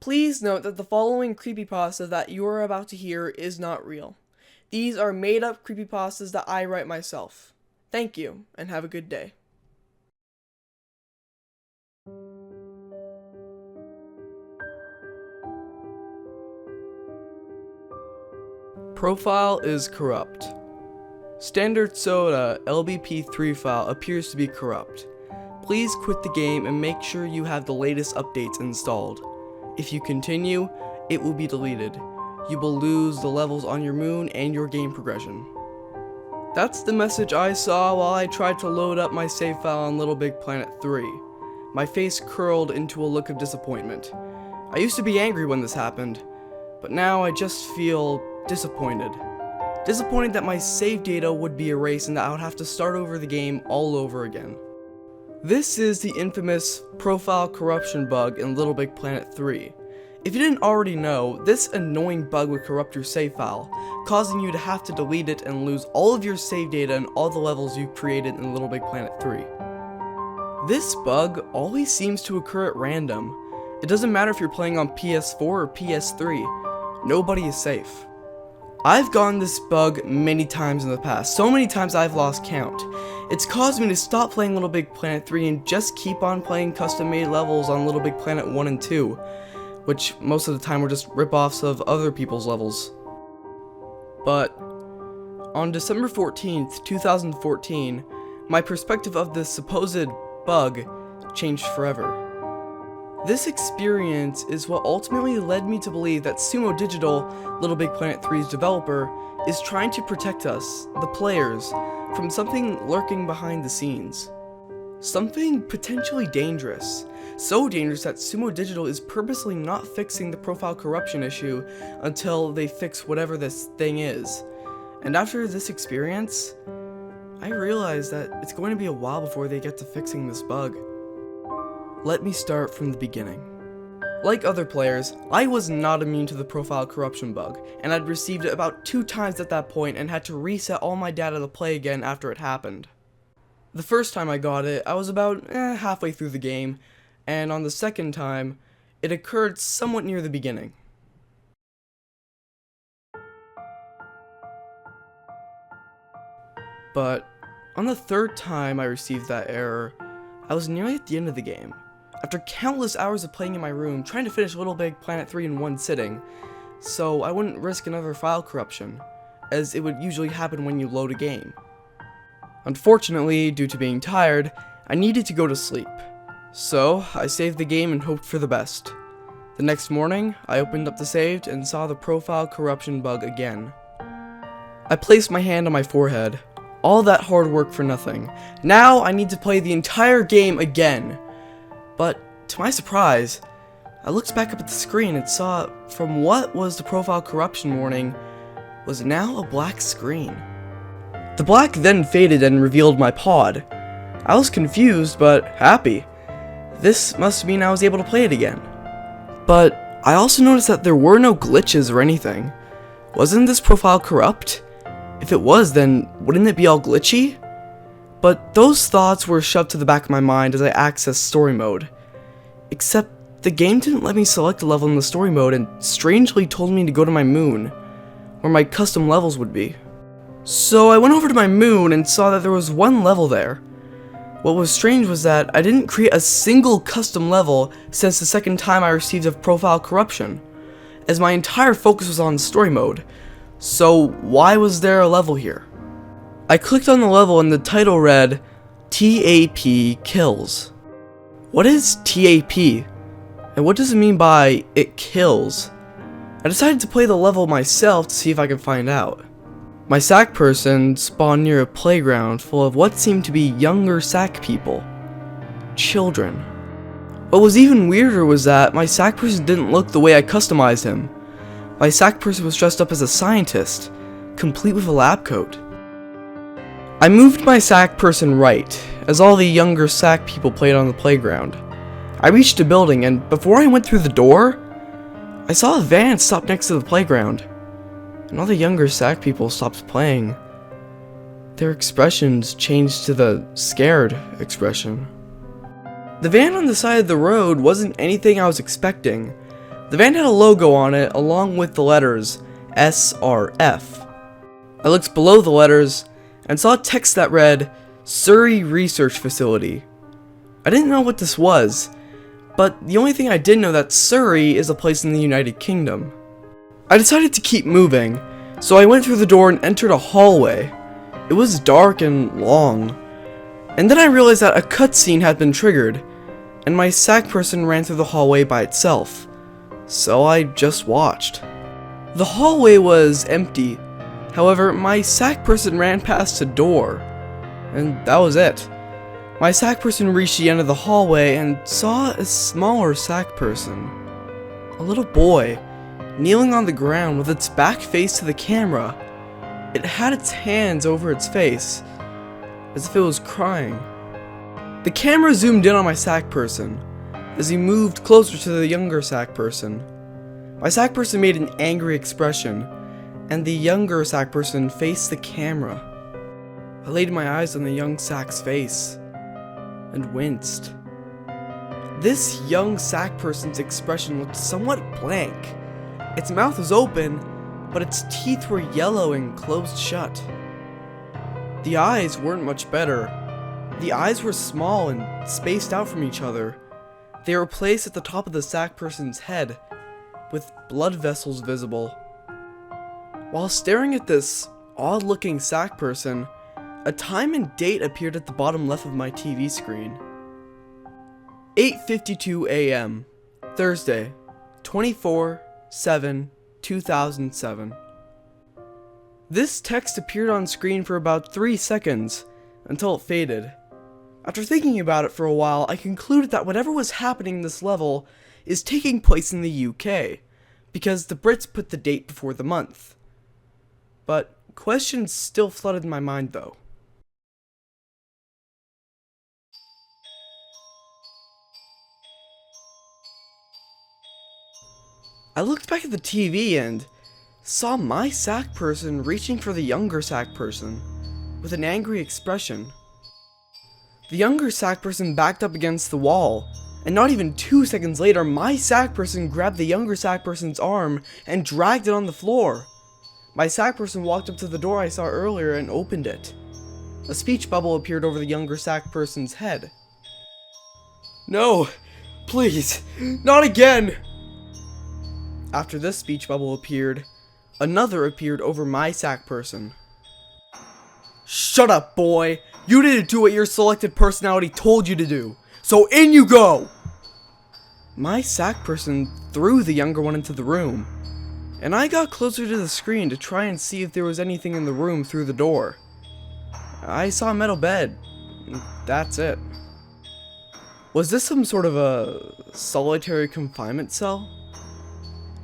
Please note that the following creepypasta that you are about to hear is not real. These are made-up creepypastas that I write myself. Thank you, and have a good day. Profile is corrupt. Standard Soda LBP3 file appears to be corrupt. Please quit the game and make sure you have the latest updates installed. If you continue, it will be deleted. You will lose the levels on your moon and your game progression. That's the message I saw while I tried to load up my save file on LittleBigPlanet 3. My face curled into a look of disappointment. I used to be angry when this happened, but now I just feel disappointed. Disappointed that my save data would be erased and that I would have to start over the game all over again. This is the infamous profile corruption bug in LittleBigPlanet 3. If you didn't already know, this annoying bug would corrupt your save file, causing you to have to delete it and lose all of your save data and all the levels you created in LittleBigPlanet 3. This bug always seems to occur at random. It doesn't matter if you're playing on PS4 or PS3, nobody is safe. I've gotten this bug many times in the past, so many times I've lost count. It's caused me to stop playing LittleBigPlanet 3 and just keep on playing custom-made levels on LittleBigPlanet 1 and 2, which most of the time were just rip-offs of other people's levels. But on December 14th, 2014, my perspective of this supposed bug changed forever. This experience is what ultimately led me to believe that Sumo Digital, LittleBigPlanet 3's developer, is trying to protect us, the players, from something lurking behind the scenes. Something potentially dangerous. So dangerous that Sumo Digital is purposely not fixing the profile corruption issue until they fix whatever this thing is. And after this experience, I realized that it's going to be a while before they get to fixing this bug. Let me start from the beginning. Like other players, I was not immune to the profile corruption bug, and I'd received it about 2 times at that point and had to reset all my data to play again after it happened. The first time I got it, I was about halfway through the game, and on the second time, it occurred somewhat near the beginning. But on the third time I received that error, I was nearly at the end of the game. After countless hours of playing in my room, trying to finish LittleBigPlanet 3 in one sitting, so I wouldn't risk another file corruption, as it would usually happen when you load a game. Unfortunately, due to being tired, I needed to go to sleep, so I saved the game and hoped for the best. The next morning, I opened up the saved and saw the profile corruption bug again. I placed my hand on my forehead. All that hard work for nothing. Now I need to play the entire game again. But, to my surprise, I looked back up at the screen and saw, from what was the profile corruption warning, was now a black screen. The black then faded and revealed my pod. I was confused, but happy. This must mean I was able to play it again. But I also noticed that there were no glitches or anything. Wasn't this profile corrupt? If it was, then wouldn't it be all glitchy? But those thoughts were shoved to the back of my mind as I accessed story mode. Except the game didn't let me select a level in the story mode and strangely told me to go to my moon, where my custom levels would be. So I went over to my moon and saw that there was one level there. What was strange was that I didn't create a single custom level since the second time I received a profile corruption, as my entire focus was on story mode. So why was there a level here? I clicked on the level and the title read, T.A.P Kills. What is T.A.P? And what does it mean by it kills? I decided to play the level myself to see if I could find out. My sack person spawned near a playground full of what seemed to be younger sack people. Children. What was even weirder was that my sack person didn't look the way I customized him. My sack person was dressed up as a scientist, complete with a lab coat. I moved my sack person right, as all the younger sack people played on the playground. I reached a building, and before I went through the door, I saw a van stop next to the playground, and all the younger sack people stopped playing. Their expressions changed to the scared expression. The van on the side of the road wasn't anything I was expecting. The van had a logo on it along with the letters SRF. I looked below the letters and saw text that read, Surrey Research Facility. I didn't know what this was, but the only thing I did know that Surrey is a place in the United Kingdom. I decided to keep moving, so I went through the door and entered a hallway. It was dark and long, and then I realized that a cutscene had been triggered, and my sack person ran through the hallway by itself, so I just watched. The hallway was empty, however, my sack person ran past a door, and that was it. My sack person reached the end of the hallway and saw a smaller sack person. A little boy, kneeling on the ground with its back face to the camera. It had its hands over its face, as if it was crying. The camera zoomed in on my sack person, as he moved closer to the younger sack person. My sack person made an angry expression, and the younger sack person faced the camera. I laid my eyes on the young sack's face, and winced. This young sack person's expression looked somewhat blank. Its mouth was open, but its teeth were yellow and closed shut. The eyes weren't much better. The eyes were small and spaced out from each other. They were placed at the top of the sack person's head, with blood vessels visible. While staring at this odd-looking sack person, a time and date appeared at the bottom left of my TV screen. 8:52 a.m. Thursday, 24/7/2007. This text appeared on screen for about 3 seconds, until it faded. After thinking about it for a while, I concluded that whatever was happening in this level is taking place in the UK, because the Brits put the date before the month. But questions still flooded my mind though. I looked back at the TV and saw my sack person reaching for the younger sack person with an angry expression. The younger sack person backed up against the wall, and not even 2 seconds later, my sack person grabbed the younger sack person's arm and dragged it on the floor. My sack person walked up to the door I saw earlier and opened it. A speech bubble appeared over the younger sack person's head. No, please, not again! After this speech bubble appeared, another appeared over my sack person. Shut up, boy! You didn't do what your selected personality told you to do, so in you go! My sack person threw the younger one into the room, and I got closer to the screen to try and see if there was anything in the room through the door. I saw a metal bed. That's it. Was this some sort of a solitary confinement cell?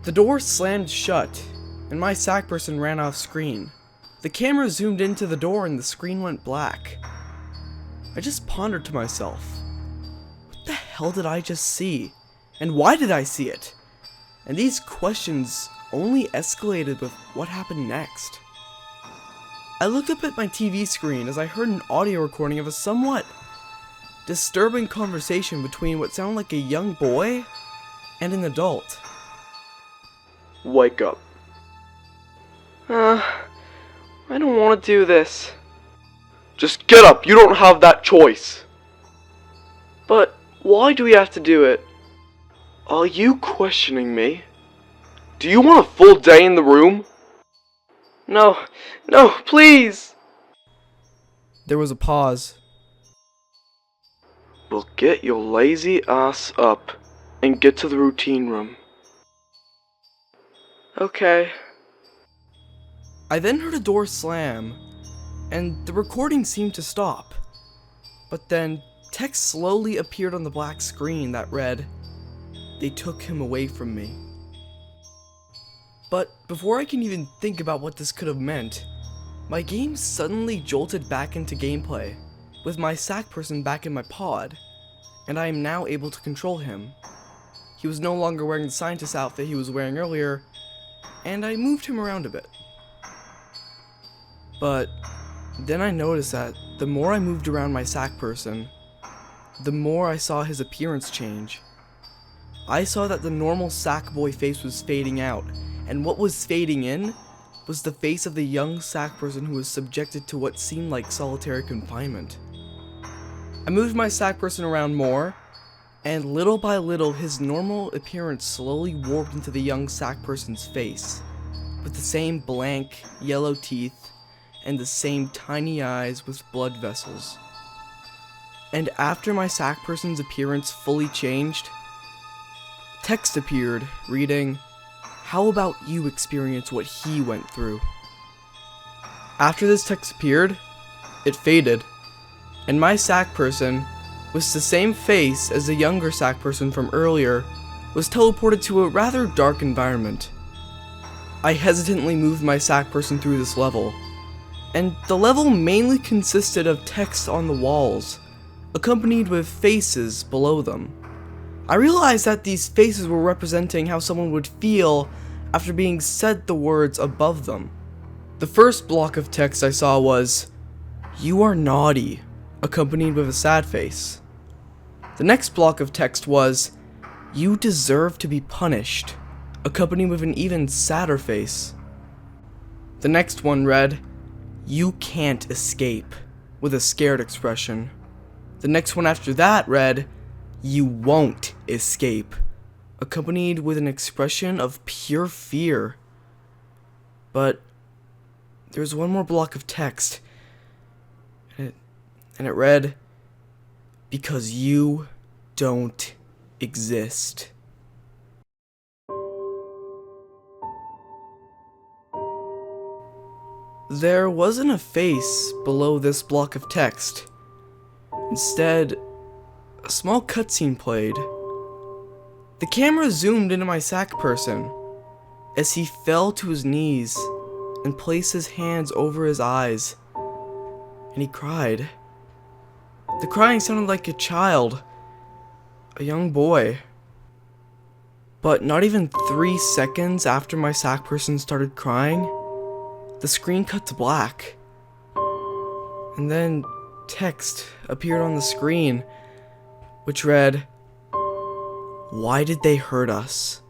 The door slammed shut, and my sack person ran off screen. The camera zoomed into the door and the screen went black. I just pondered to myself, what the hell did I just see? And why did I see it? And these questions only escalated with what happened next. I looked up at my TV screen as I heard an audio recording of a somewhat disturbing conversation between what sounded like a young boy and an adult. Wake up. I don't want to do this. Just get up, you don't have that choice. But why do we have to do it? Are you questioning me? Do you want a full day in the room? No, please! There was a pause. Well, get your lazy ass up and get to the routine room. Okay. I then heard a door slam, and the recording seemed to stop. But then, text slowly appeared on the black screen that read, "They took him away from me." But before I can even think about what this could have meant, my game suddenly jolted back into gameplay, with my sack person back in my pod, and I am now able to control him. He was no longer wearing the scientist outfit he was wearing earlier, and I moved him around a bit. But then I noticed that the more I moved around my sack person, the more I saw his appearance change. I saw that the normal Sackboy face was fading out, and what was fading in was the face of the young sack person who was subjected to what seemed like solitary confinement. I moved my sack person around more, and little by little his normal appearance slowly warped into the young sack person's face, with the same blank, yellow teeth, and the same tiny eyes with blood vessels. And after my sack person's appearance fully changed, text appeared, reading, "How about you experience what he went through?" After this text appeared, it faded, and my sack person, with the same face as the younger sack person from earlier, was teleported to a rather dark environment. I hesitantly moved my sack person through this level, and the level mainly consisted of text on the walls, accompanied with faces below them. I realized that these faces were representing how someone would feel after being said the words above them. The first block of text I saw was, "You are naughty," accompanied with a sad face. The next block of text was, "You deserve to be punished," accompanied with an even sadder face. The next one read, "You can't escape," with a scared expression. The next one after that read, "You won't escape," accompanied with an expression of pure fear. But there's one more block of text, and it read, "Because you don't exist." There wasn't a face below this block of text. Instead, a small cutscene played. The camera zoomed into my sack person as he fell to his knees and placed his hands over his eyes, and he cried. The crying sounded like a child, a young boy. But not even 3 seconds after my sack person started crying, the screen cut to black. And then text appeared on the screen, which read, "Why did they hurt us?